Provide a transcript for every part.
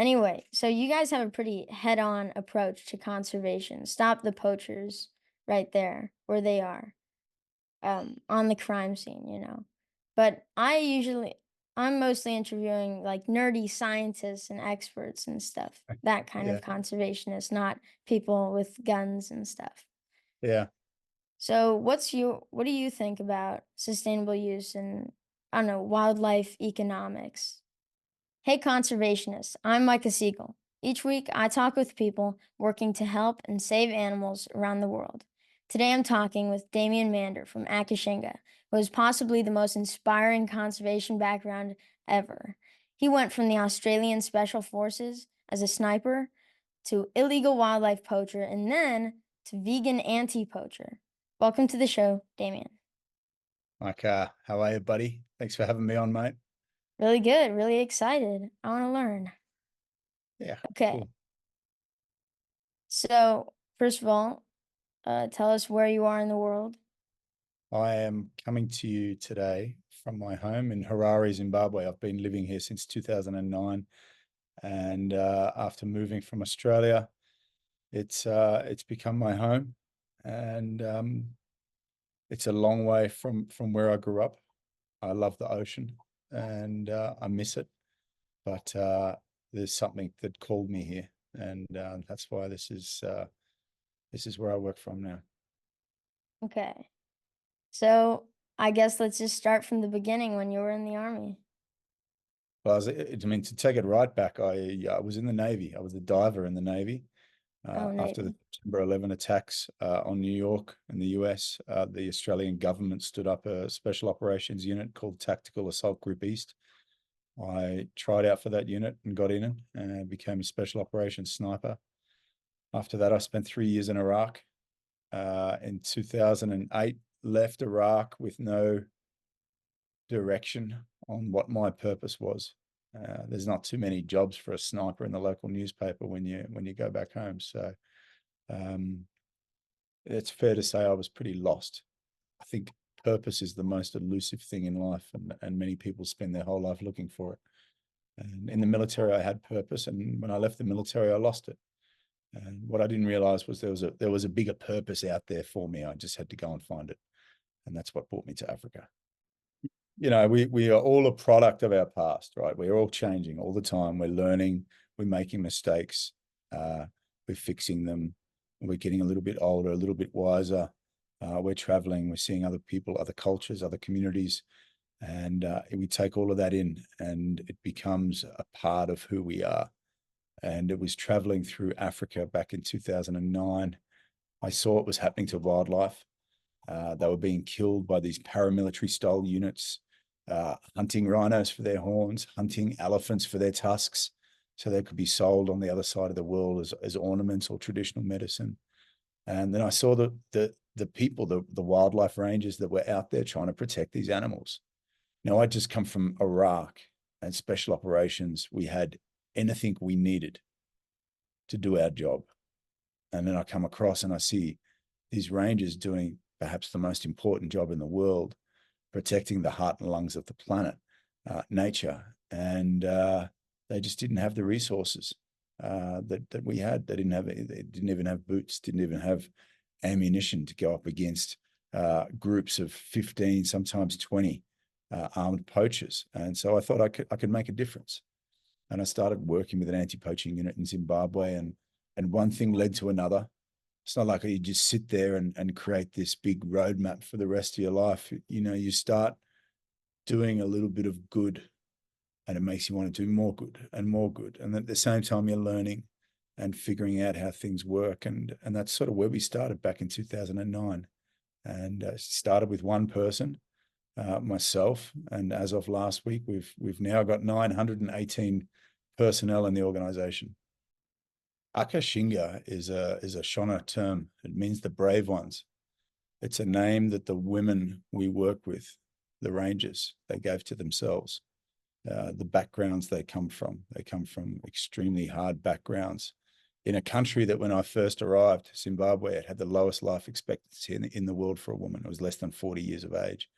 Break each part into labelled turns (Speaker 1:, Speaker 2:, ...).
Speaker 1: Anyway, so you guys have a pretty head-on approach to conservation. Stop the poachers right there where they are, on the crime scene. But I'm mostly interviewing like nerdy scientists and experts and stuff, that kind of
Speaker 2: Yeah,
Speaker 1: conservationist, not people with guns and stuff.
Speaker 2: yeah.
Speaker 1: So what do you think about sustainable use and I don't know, wildlife economics? Hey, conservationists, I'm Micah Siegel. Each week, I talk with people working to help and save animals around the world. Today, I'm talking with Damien Mander from Akashinga, who has possibly the most inspiring conservation background ever. He went from the Australian Special Forces as a sniper to illegal wildlife poacher and then to vegan anti poacher. Welcome to the show, Damien.
Speaker 2: Like, how are you, buddy? Thanks for having me on, mate.
Speaker 1: Really good, really excited. I want to learn.
Speaker 2: Yeah,
Speaker 1: Okay,
Speaker 2: cool.
Speaker 1: so first of all, tell us where you are in the world.
Speaker 2: I am coming to you today from my home in Harare, Zimbabwe. I've been living here since 2009, and after moving from Australia, it's become my home, and it's a long way from where I grew up. I love the ocean, and I miss it, but there's something that called me here, and that's why this is where I work from now.
Speaker 1: Okay. So I guess let's just start from the beginning when you were in the army.
Speaker 2: Well, I mean, to take it right back, I was in the Navy. I was a diver in the Navy.
Speaker 1: Oh,
Speaker 2: After the
Speaker 1: Navy.
Speaker 2: September 11 attacks on New York in the US, the Australian government stood up a special operations unit called Tactical Assault Group East. I tried out for that unit and got in it and became a special operations sniper. After that, I spent 3 years in Iraq. In 2008, left Iraq with no direction on what my purpose was. There's not too many jobs for a sniper in the local newspaper when you go back home. So um, it's fair to say I was pretty lost. I think purpose is the most elusive thing in life, and many people spend their whole life looking for it. And in the military, I had purpose, and when I left the military, I lost it. And what I didn't realize was there was a bigger purpose out there for me. I just had to go and find it, and that's what brought me to Africa. We are all a product of our past, right? We're all changing all the time. We're learning, we're making mistakes, uh, we're fixing them, we're getting a little bit older, a little bit wiser. We're traveling, we're seeing other people, other cultures, other communities, and we take all of that in, and it becomes a part of who we are. And it was traveling through Africa back in 2009. I saw what was happening to wildlife. They were being killed by these paramilitary style units, hunting rhinos for their horns, hunting elephants for their tusks, so they could be sold on the other side of the world as ornaments or traditional medicine. And then I saw the people, the wildlife rangers that were out there trying to protect these animals. Now, I'd just come from Iraq and special operations. We had anything we needed to do our job. And then I come across and I see these rangers doing perhaps the most important job in the world, protecting the heart and lungs of the planet, nature, and they just didn't have the resources that we had. They didn't even have boots, didn't even have ammunition to go up against groups of 15, sometimes 20 armed poachers. And so I thought I could make a difference. And I started working with an anti-poaching unit in Zimbabwe, and one thing led to another. It's not like you just sit there and create this big roadmap for the rest of your life. You start doing a little bit of good, and it makes you want to do more good and more good. And at the same time, you're learning and figuring out how things work. And that's sort of where we started back in 2009. And started with one person, myself. And as of last week, we've now got 918 personnel in the organization. Akashinga is a Shona term. It means the brave ones. It's a name that the women we work with, the rangers, they gave to themselves. The backgrounds they come from. They come from extremely hard backgrounds. In a country that when I first arrived, Zimbabwe, it had the lowest life expectancy in the world for a woman. It was less than 40 years of age.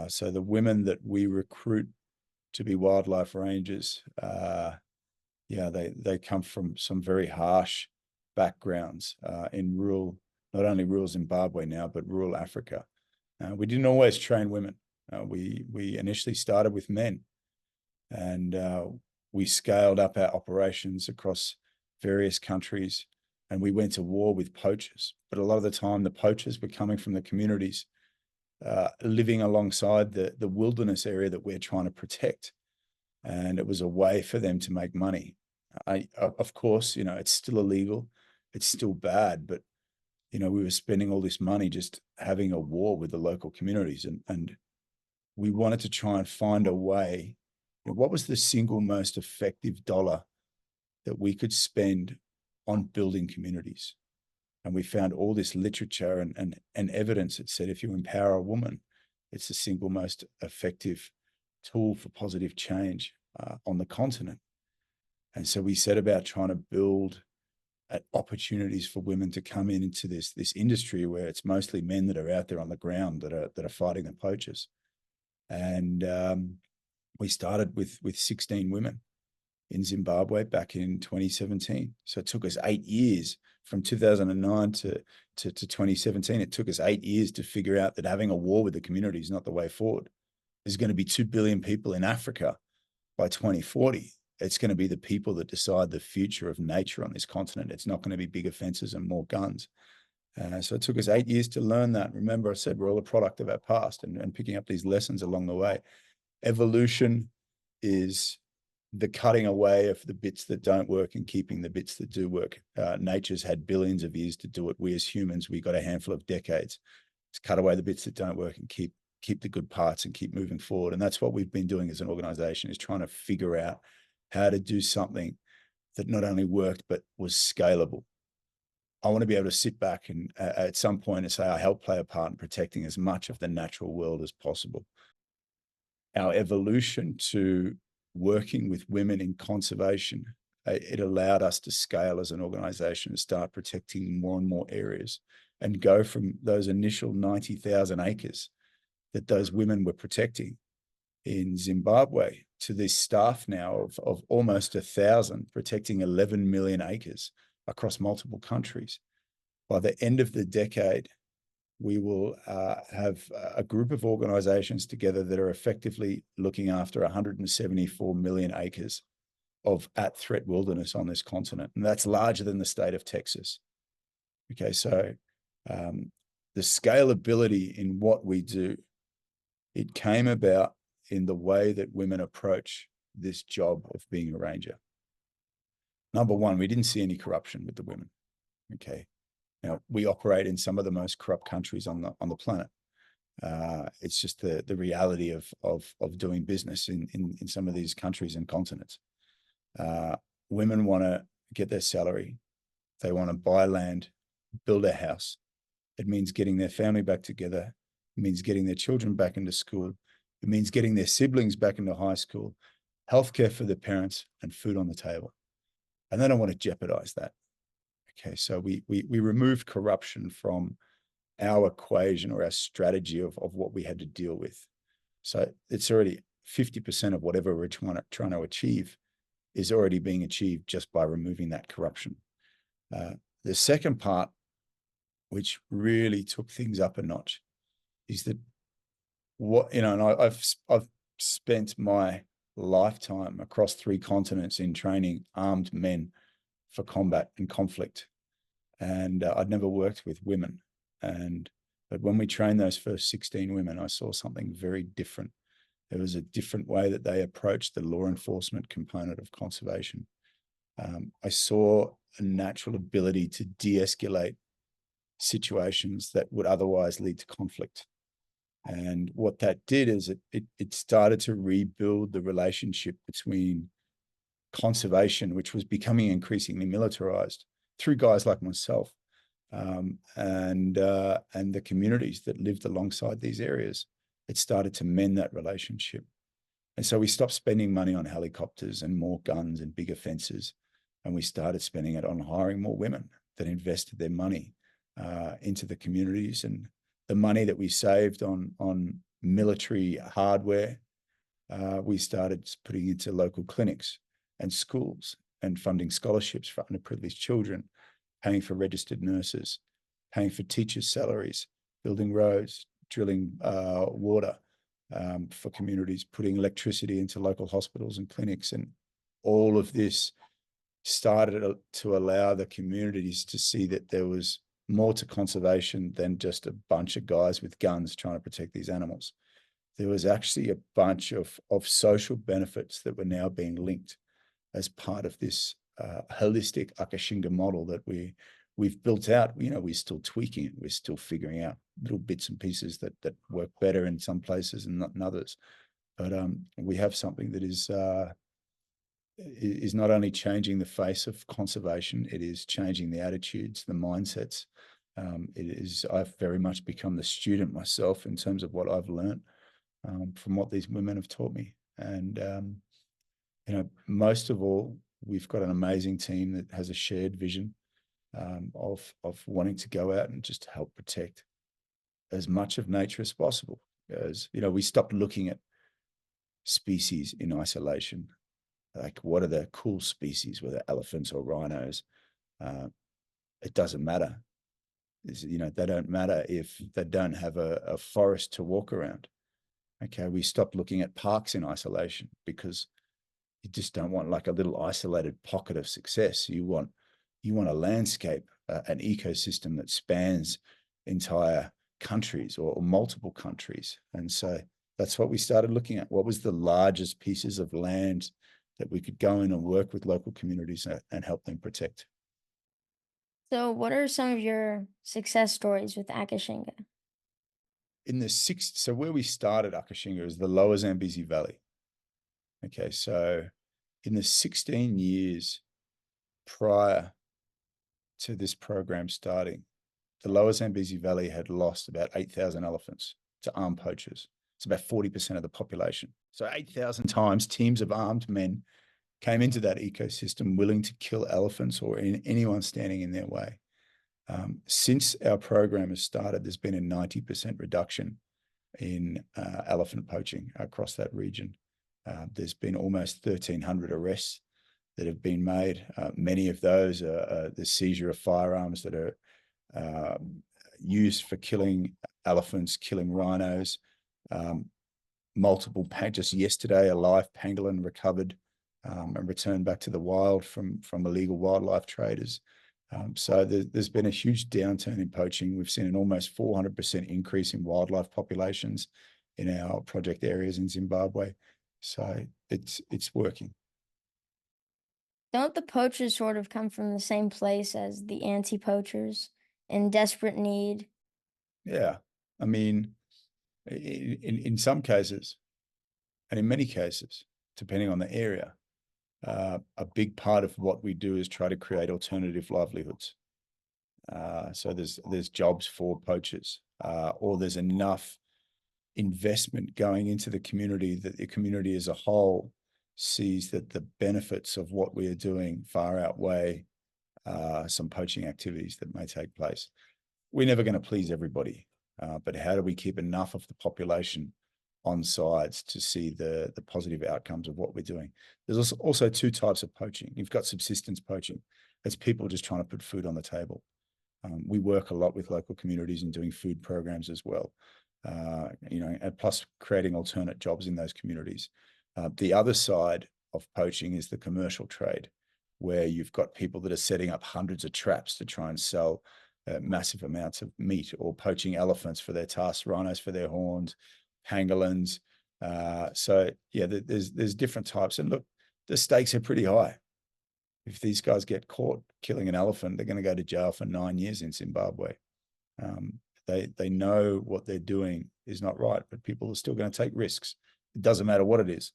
Speaker 2: So the women that we recruit to be wildlife rangers, Yeah, they come from some very harsh backgrounds in rural, not only rural Zimbabwe now, but rural Africa. We didn't always train women. We initially started with men, and we scaled up our operations across various countries, and we went to war with poachers. But a lot of the time, the poachers were coming from the communities living alongside the wilderness area that we're trying to protect, and it was a way for them to make money. Of course, it's still illegal, it's still bad, but we were spending all this money just having a war with the local communities, and we wanted to try and find a way. What was the single most effective dollar that we could spend on building communities? And we found all this literature and evidence that said if you empower a woman, it's the single most effective tool for positive change on the continent. And so we set about trying to build opportunities for women to come into this industry where it's mostly men that are out there on the ground that are fighting the poachers. And we started with 16 women in Zimbabwe back in 2017. So it took us 8 years from 2009 to 2017. It took us 8 years to figure out that having a war with the community is not the way forward. There's going to be 2 billion people in Africa by 2040. It's going to be the people that decide the future of nature on this continent. It's not going to be bigger fences and more guns. So it took us 8 years to learn that. Remember, I said we're all a product of our past and picking up these lessons along the way. Evolution is the cutting away of the bits that don't work and keeping the bits that do work. Nature's had billions of years to do it. We as humans, we got a handful of decades to cut away the bits that don't work and keep the good parts and keep moving forward. And that's what we've been doing as an organization, is trying to figure out how to do something that not only worked, but was scalable. I want to be able to sit back and at some point and say, I helped play a part in protecting as much of the natural world as possible. Our evolution to working with women in conservation, it allowed us to scale as an organization and start protecting more and more areas and go from those initial 90,000 acres that those women were protecting in Zimbabwe to this staff now of almost 1,000 protecting 11 million acres across multiple countries. By the end of the decade, we will have a group of organizations together that are effectively looking after 174 million acres of at-threat wilderness on this continent. And that's larger than the state of Texas. Okay, so the scalability in what we do, it came about in the way that women approach this job of being a ranger. Number one, we didn't see any corruption with the women. Okay. Now, we operate in some of the most corrupt countries on the planet. It's just the reality of doing business in some of these countries and continents. Women want to get their salary. They want to buy land, build a house. It means getting their family back together. It means getting their children back into school. It means getting their siblings back into high school, healthcare for their parents, and food on the table. And they don't want to jeopardize that. Okay, so we removed corruption from our equation or our strategy of what we had to deal with. So it's already 50% of whatever we're trying to achieve is already being achieved just by removing that corruption. The second part, which really took things up a notch, is that and I've spent my lifetime across 3 continents in training armed men for combat and conflict. And I'd never worked with women. But when we trained those first 16 women, I saw something very different. There was a different way that they approached the law enforcement component of conservation. I saw a natural ability to de-escalate situations that would otherwise lead to conflict. And what that did is it started to rebuild the relationship between conservation, which was becoming increasingly militarized through guys like myself, and the communities that lived alongside these areas. It started to mend that relationship. And so we stopped spending money on helicopters and more guns and bigger fences, and we started spending it on hiring more women that invested their money into the communities. And the money that we saved on military hardware, we started putting into local clinics and schools and funding scholarships for underprivileged children, paying for registered nurses, paying for teachers' salaries, building roads, drilling water for communities, putting electricity into local hospitals and clinics. And all of this started to allow the communities to see that there was more to conservation than just a bunch of guys with guns trying to protect these animals. There was actually a bunch of social benefits that were now being linked as part of this holistic Akashinga model that we've built out. We're still tweaking it. We're still figuring out little bits and pieces that work better in some places and not in others. But we have something that is not only changing the face of conservation, it is changing the attitudes, the mindsets. I've very much become the student myself in terms of what I've learned from what these women have taught me. And, most of all, we've got an amazing team that has a shared vision of wanting to go out and just help protect as much of nature as possible. As we stopped looking at species in isolation. Like, what are the cool species, whether elephants or rhinos? It doesn't matter. They don't matter if they don't have a forest to walk around. Okay, we stopped looking at parks in isolation because you just don't want like a little isolated pocket of success. You want a landscape, an ecosystem that spans entire countries or multiple countries. And so that's what we started looking at. What was the largest pieces of land that we could go in and work with local communities and help them protect?
Speaker 1: So, what are some of your success stories with Akashinga?
Speaker 2: So where we started Akashinga is the lower Zambezi Valley. Okay, so in the 16 years prior to this program starting, the lower Zambezi Valley had lost about 8,000 elephants to armed poachers. It's about 40% of the population. So 8,000 times teams of armed men came into that ecosystem willing to kill elephants or anyone standing in their way. Since our program has started, there's been a 90% reduction in elephant poaching across that region. There's been almost 1,300 arrests that have been made. Many of those are the seizure of firearms that are used for killing elephants, killing rhinos. Just yesterday, a live pangolin recovered and returned back to the wild from illegal wildlife traders. So there's been a huge downturn in poaching. We've seen an almost 400% increase in wildlife populations in our project areas in Zimbabwe. So it's working.
Speaker 1: Don't the poachers sort of come from the same place as the anti poachers in desperate need?
Speaker 2: Yeah. I mean, in some cases, and in many cases, depending on the area, a big part of what we do is try to create alternative livelihoods. So there's jobs for poachers, or there's enough investment going into the community that the community as a whole sees that the benefits of what we are doing far outweigh some poaching activities that may take place. We're never going to please everybody, but how do we keep enough of the population on sides to see the positive outcomes of what we're doing? There's also two types of poaching. You've got subsistence poaching. That's people just trying to put food on the table. We work a lot with local communities and doing food programs as well, and plus creating alternate jobs in those communities. The other side of poaching is the commercial trade, where you've got people that are setting up hundreds of traps to try and sell massive amounts of meat, or poaching elephants for their tusks, rhinos for their horns, pangolins. So yeah, there's different types. And look, the stakes are pretty high. If these guys get caught killing an elephant, they're going to go to jail for 9 years in Zimbabwe. They know what they're doing is not right, but people are still going to take risks. It doesn't matter what it is.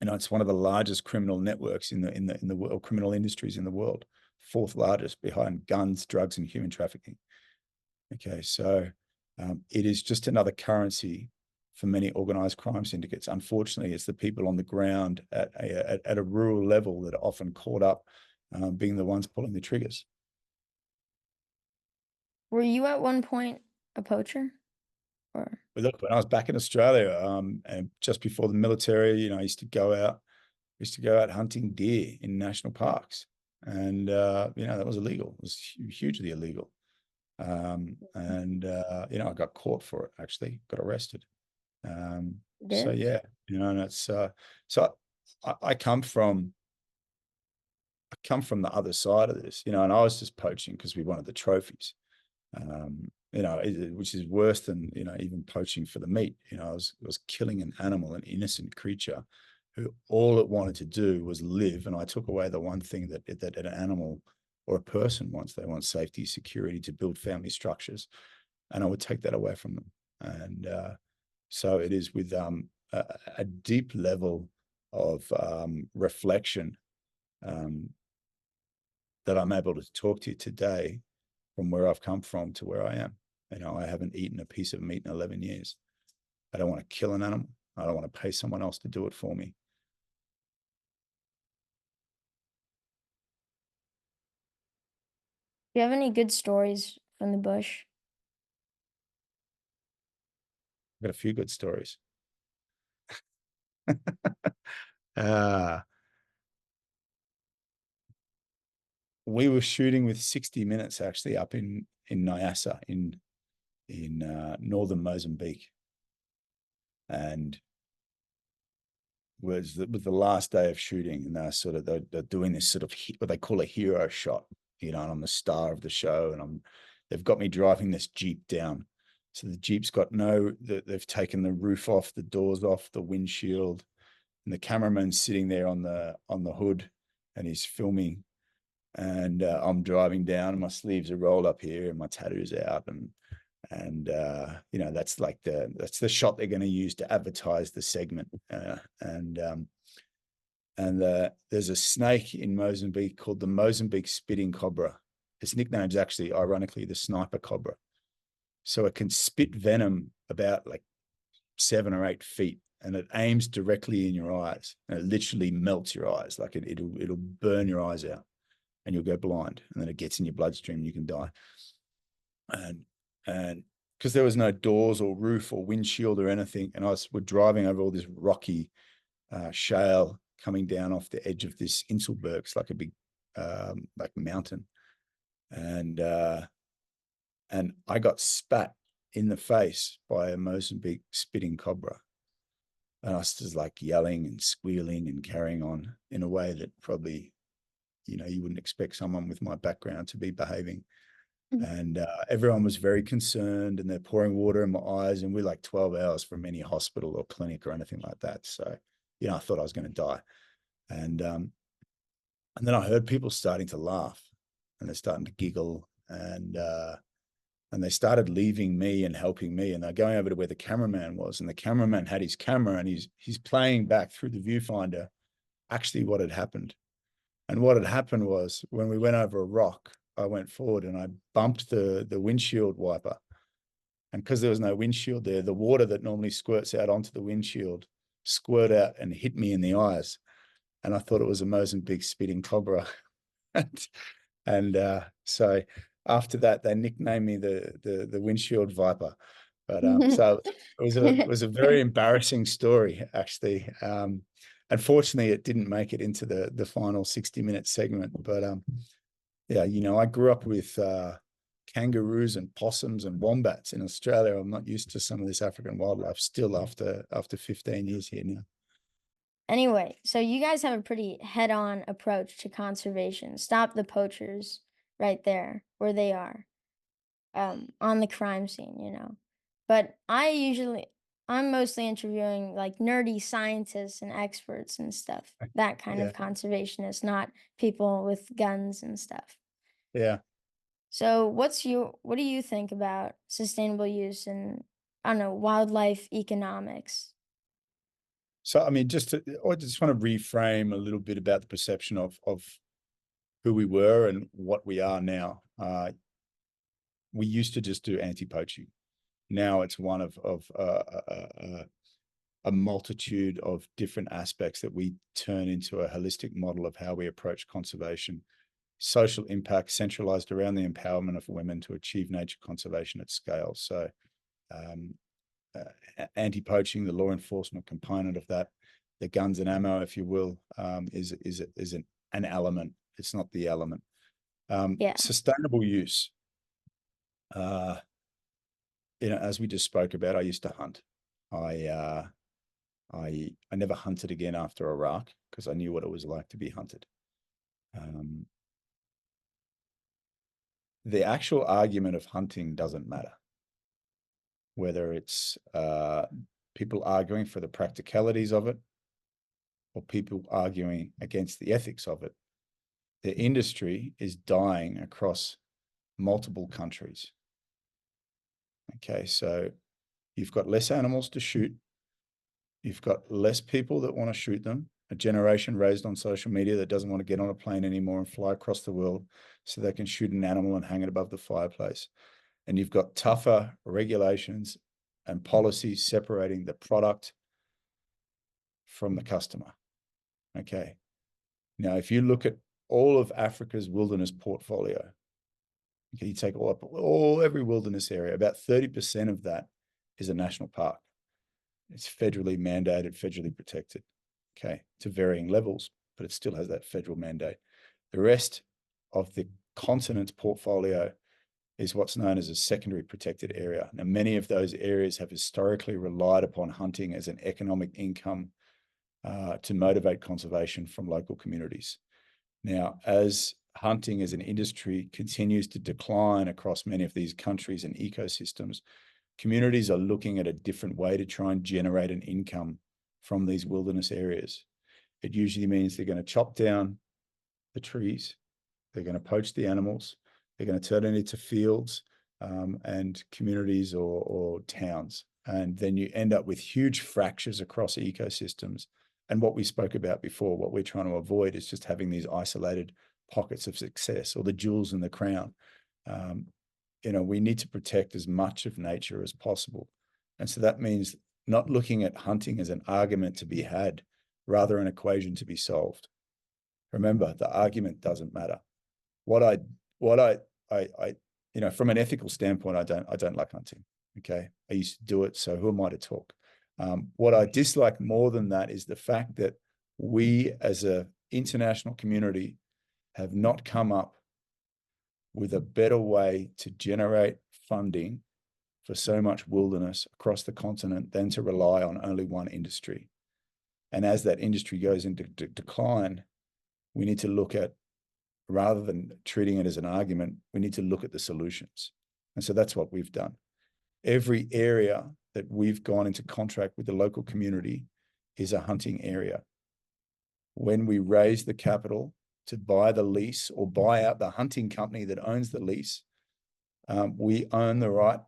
Speaker 2: It's one of the largest criminal networks in the world, criminal industries in the world, fourth largest behind guns, drugs, and human trafficking. Okay, so it is just another currency for many organized crime syndicates. Unfortunately, it's the people on the ground at a rural level that are often caught up being the ones pulling the triggers.
Speaker 1: Were you at one point a poacher? Or
Speaker 2: But look, when I was back in Australia, and just before the military, I used to go out used to go out hunting deer in national parks. And, that was illegal. It was hugely illegal. I got caught for it, actually, got arrested. So
Speaker 1: Did?
Speaker 2: yeah, and it's, so I come from the other side of this, and I was just poaching because we wanted the trophies. Which is worse than, even poaching for the meat. I was killing an animal, an innocent creature who all it wanted to do was live. And I took away the one thing that an animal or a person wants. They want safety, security, to build family structures. And I would take that away from them. And so it is with a deep level of reflection um, that I'm able to talk to you today from where I've come from to where I am. I haven't eaten a piece of meat in 11 years. I don't want to kill an animal. I don't want to pay someone else to do it for me.
Speaker 1: Do you have any good stories from the bush?
Speaker 2: I've got a few good stories. uh, we were shooting with 60 Minutes actually up in Nyassa in northern Mozambique, and was the last day of shooting, and they're doing this sort of what they call a hero shot, and I'm the star of the show, and they've got me driving this Jeep down. So the Jeep's got they've taken the roof off, the doors off, the windshield, and the cameraman's sitting there on the hood, and he's filming, and I'm driving down, and my sleeves are rolled up here, and my tattoos out, and that's the shot they're going to use to advertise the segment. There's a snake in Mozambique called the Mozambique spitting cobra. Its nickname is actually, ironically, the sniper cobra. So it can spit venom about like 7 or 8 feet, and it aims directly in your eyes, and it literally melts your eyes. Like it'll burn your eyes out, and you'll go blind, and then it gets in your bloodstream, and you can die. And because there was no doors or roof or windshield or anything, and we're driving over all this rocky shale coming down off the edge of this Inselberg. It's like a big like mountain, and I got spat in the face by a Mozambique spitting cobra, and I was just like yelling and squealing and carrying on in a way that probably you wouldn't expect someone with my background to be behaving. And everyone was very concerned, and they're pouring water in my eyes, and we're like 12 hours from any hospital or clinic or anything like that. So, I thought I was going to die. And then I heard people starting to laugh, and they're starting to giggle, and they started leaving me and helping me, and they're going over to where the cameraman was, and the cameraman had his camera, and he's playing back through the viewfinder actually what had happened. And what had happened was, when we went over a rock, I went forward and I bumped the windshield wiper. And because there was no windshield there, the water that normally squirts out onto the windshield squirted out and hit me in the eyes. And I thought it was a Mozambique spitting cobra. So after that, they nicknamed me the windshield viper. But so it was a very embarrassing story, actually. Unfortunately, it didn't make it into the final 60-minute segment. But yeah, I grew up with kangaroos and possums and wombats in Australia. I'm not used to some of this African wildlife still after 15 years here now.
Speaker 1: Anyway, so you guys have a pretty head-on approach to conservation. Stop the poachers right there where they are, on the crime scene. But I'm mostly interviewing like nerdy scientists and experts and stuff. That kind of
Speaker 2: Yeah,
Speaker 1: conservationist, not people with guns and stuff.
Speaker 2: yeah.
Speaker 1: So what do you think about sustainable use and, I don't know, wildlife economics?
Speaker 2: So I mean, I just want to reframe a little bit about the perception of who we were and what we are now. We used to just do anti-poaching. Now it's one of a multitude of different aspects that we turn into a holistic model of how we approach conservation. Social impact centralized around the empowerment of women to achieve nature conservation at scale. So, anti-poaching, the law enforcement component of that, the guns and ammo, if you will, is an element. It's not the element.
Speaker 1: Yeah.
Speaker 2: Sustainable use. As we just spoke about, I used to hunt. I never hunted again after Iraq because I knew what it was like to be hunted. The actual argument of hunting doesn't matter. Whether it's people arguing for the practicalities of it or people arguing against the ethics of it, the industry is dying across multiple countries. Okay, so you've got less animals to shoot. You've got less people that want to shoot them, a generation raised on social media that doesn't want to get on a plane anymore and fly across the world so they can shoot an animal and hang it above the fireplace. And you've got tougher regulations and policies separating the product from the customer. Okay. Now, if you look at all of Africa's wilderness portfolio, okay, you take every wilderness area, about 30% of that is a national park. It's federally mandated, federally protected, okay, to varying levels, but it still has that federal mandate. The rest of the continent's portfolio is what's known as a secondary protected area. Now, many of those areas have historically relied upon hunting as an economic income to motivate conservation from local communities. Now, as hunting as an industry continues to decline across many of these countries and ecosystems, communities are looking at a different way to try and generate an income from these wilderness areas. It usually means they're going to chop down the trees, they're going to poach the animals, they're going to turn it into fields and communities or towns. And then you end up with huge fractures across ecosystems. And what we spoke about before, what we're trying to avoid is just having these isolated pockets of success or the jewels in the crown. We need to protect as much of nature as possible. And so that means not looking at hunting as an argument to be had, rather an equation to be solved. Remember, the argument doesn't matter. From an ethical standpoint, I don't like hunting. Okay. I used to do it. So who am I to talk? What I dislike more than that is the fact that we as an international community have not come up with a better way to generate funding for so much wilderness across the continent than to rely on only one industry. And as that industry goes into decline, we need to look at, rather than treating it as an argument, we need to look at the solutions. And so that's what we've done. Every area that we've gone into contract with the local community is a hunting area. When we raise the capital to buy the lease or buy out the hunting company that owns the lease, we own the right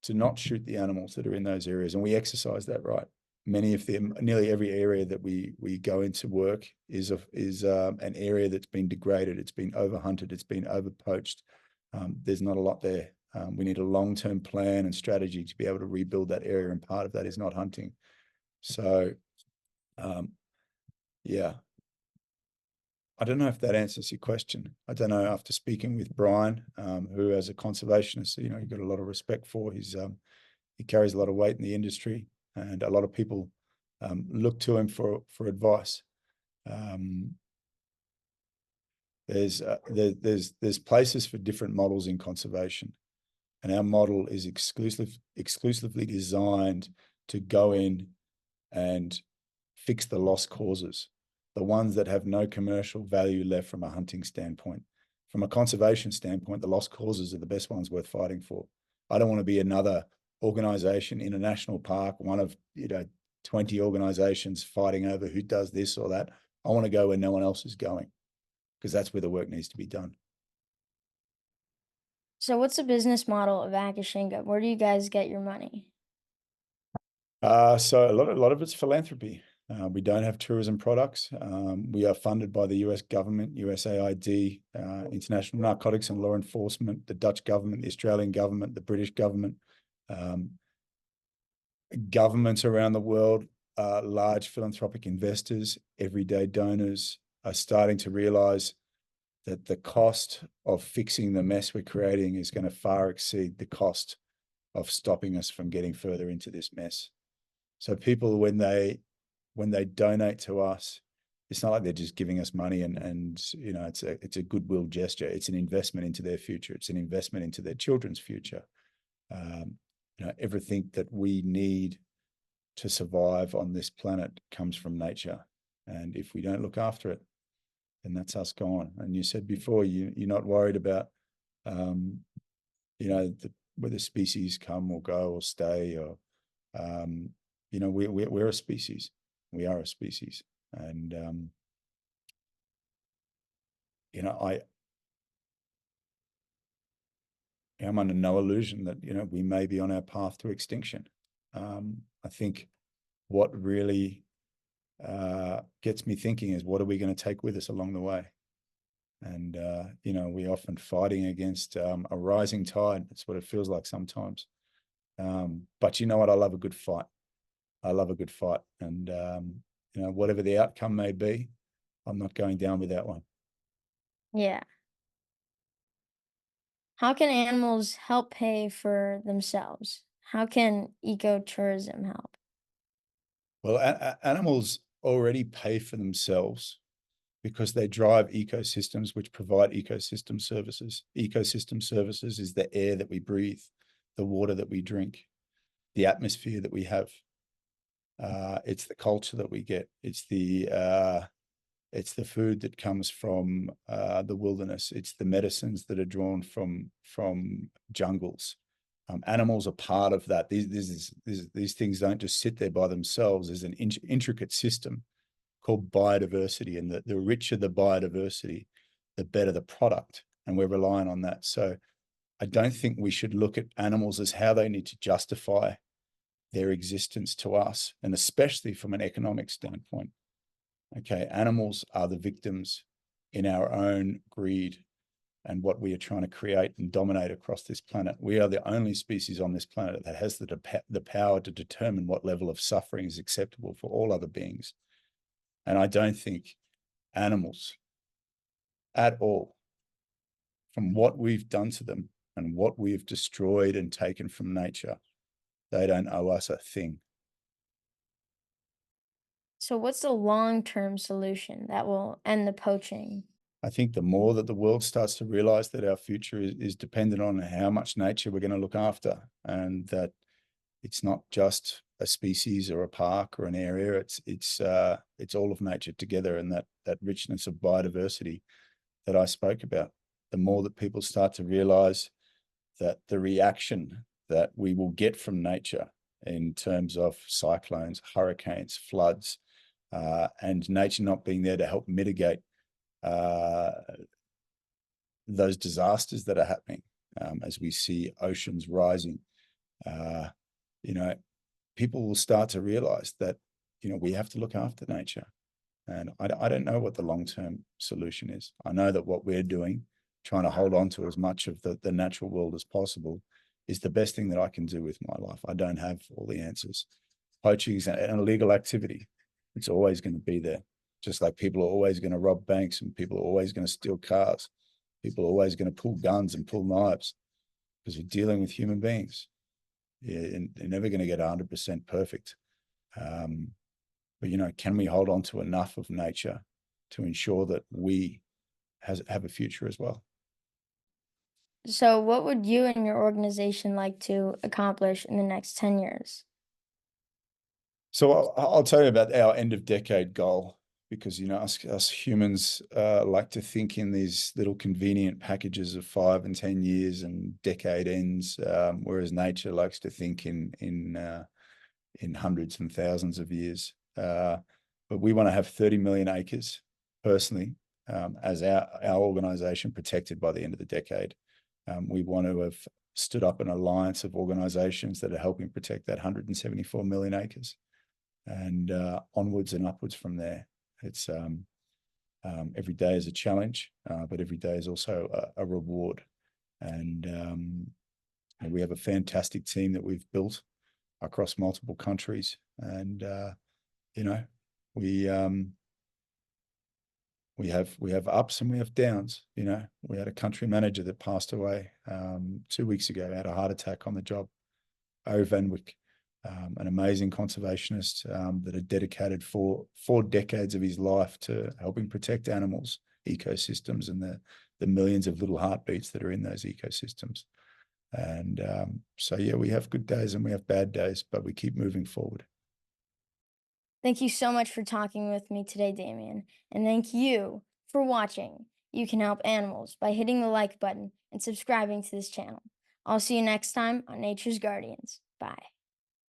Speaker 2: to not shoot the animals that are in those areas, and we exercise that right. Nearly every area that we go into work is an area that's been degraded, it's been overhunted, it's been overpoached. There's not a lot there. We need a long-term plan and strategy to be able to rebuild that area, and part of that is not hunting. So, yeah. I don't know if that answers your question. I don't know, after speaking with Brian, who as a conservationist, you've got a lot of respect for. He carries a lot of weight in the industry, and a lot of people look to him for advice. There's places for different models in conservation, and our model is exclusively designed to go in and fix the lost causes, the ones that have no commercial value left from a hunting standpoint. From a conservation standpoint, the lost causes are the best ones worth fighting for. I don't want to be another organization in a national park, one of 20 organizations fighting over who does this or that. I want to go where no one else is going, because that's where the work needs to be done.
Speaker 1: So what's the business model of Akashinga? Where do you guys get your money?
Speaker 2: So a lot of it's philanthropy. We don't have tourism products. We are funded by the US government, USAID, International Narcotics and Law Enforcement, the Dutch government, the Australian government, the British government. Governments around the world, large philanthropic investors, everyday donors are starting to realize that the cost of fixing the mess we're creating is going to far exceed the cost of stopping us from getting further into this mess. So people, when they when they donate to us, it's not like they're just giving us money and it's a goodwill gesture. It's an investment into their future. It's an investment into their children's future. Everything that we need to survive on this planet comes from nature. And if we don't look after it, then that's us gone. And you said before, you're not worried about, whether species come or go or stay, or, we're a species. We are a species. And, I am under no illusion that, we may be on our path to extinction. I think what really gets me thinking is, what are we going to take with us along the way? And, we're often fighting against a rising tide. That's what it feels like sometimes. But you know what? I love a good fight. I love a good fight. And, whatever the outcome may be, I'm not going down with that one.
Speaker 1: Yeah. How can animals help pay for themselves? How can ecotourism help?
Speaker 2: Well, animals already pay for themselves because they drive ecosystems which provide ecosystem services. Ecosystem services is the air that we breathe, the water that we drink, the atmosphere that we have. It's the culture that we get. It's the food that comes from the wilderness. It's the medicines that are drawn from jungles. Animals are part of that. These things don't just sit there by themselves. There's an intricate system called biodiversity, and the richer the biodiversity, the better the product, and we're relying on that. So I don't think we should look at animals as how they need to justify their existence to us, and especially from an economic standpoint. Okay, animals are the victims in our own greed and what we are trying to create and dominate across this planet. We are the only species on this planet that has the power to determine what level of suffering is acceptable for all other beings. And I don't think animals at all, from what we've done to them and what we've destroyed and taken from nature, they don't owe us a thing.
Speaker 1: So, what's the long-term solution that will end the poaching?
Speaker 2: I think the more that the world starts to realize that our future is dependent on how much nature we're going to look after, and that it's not just a species or a park or an area, it's all of nature together, and that richness of biodiversity that I spoke about. The more that people start to realize that the reaction that we will get from nature in terms of cyclones, hurricanes, floods, and nature not being there to help mitigate those disasters that are happening, as we see oceans rising, people will start to realize that, we have to look after nature. And I don't know what the long-term solution is. I know that what we're doing, trying to hold on to as much of the natural world as possible, is the best thing that I can do with my life. I don't have all the answers. Poaching is an illegal activity. It's always going to be there. Just like people are always going to rob banks, and people are always going to steal cars. People are always going to pull guns and pull knives, because we're dealing with human beings. You're never going to get 100% perfect. But, can we hold on to enough of nature to ensure that we have a future as well?
Speaker 1: So, what would you and your organization like to accomplish in the next 10 years?
Speaker 2: So I'll tell you about our end of decade goal, because, us humans like to think in these little convenient packages of 5 and 10 years and decade ends, whereas nature likes to think in hundreds and thousands of years. But we want to have 30 million acres personally, as our organization, protected by the end of the decade. We want to have stood up an alliance of organizations that are helping protect that 174 million acres, and onwards and upwards from there. It's every day is a challenge, but every day is also a reward. And we have a fantastic team that we've built across multiple countries, and we have ups and we have downs. We had a country manager that passed away 2 weeks ago, had a heart attack on the job, Van Wyck. an amazing conservationist that had dedicated four decades of his life to helping protect animals, ecosystems, and the millions of little heartbeats that are in those ecosystems. And so, yeah, we have good days and we have bad days, but we keep moving forward.
Speaker 1: Thank you so much for talking with me today, Damien. And thank you for watching. You can help animals by hitting the like button and subscribing to this channel. I'll see you next time on Nature's Guardians. Bye.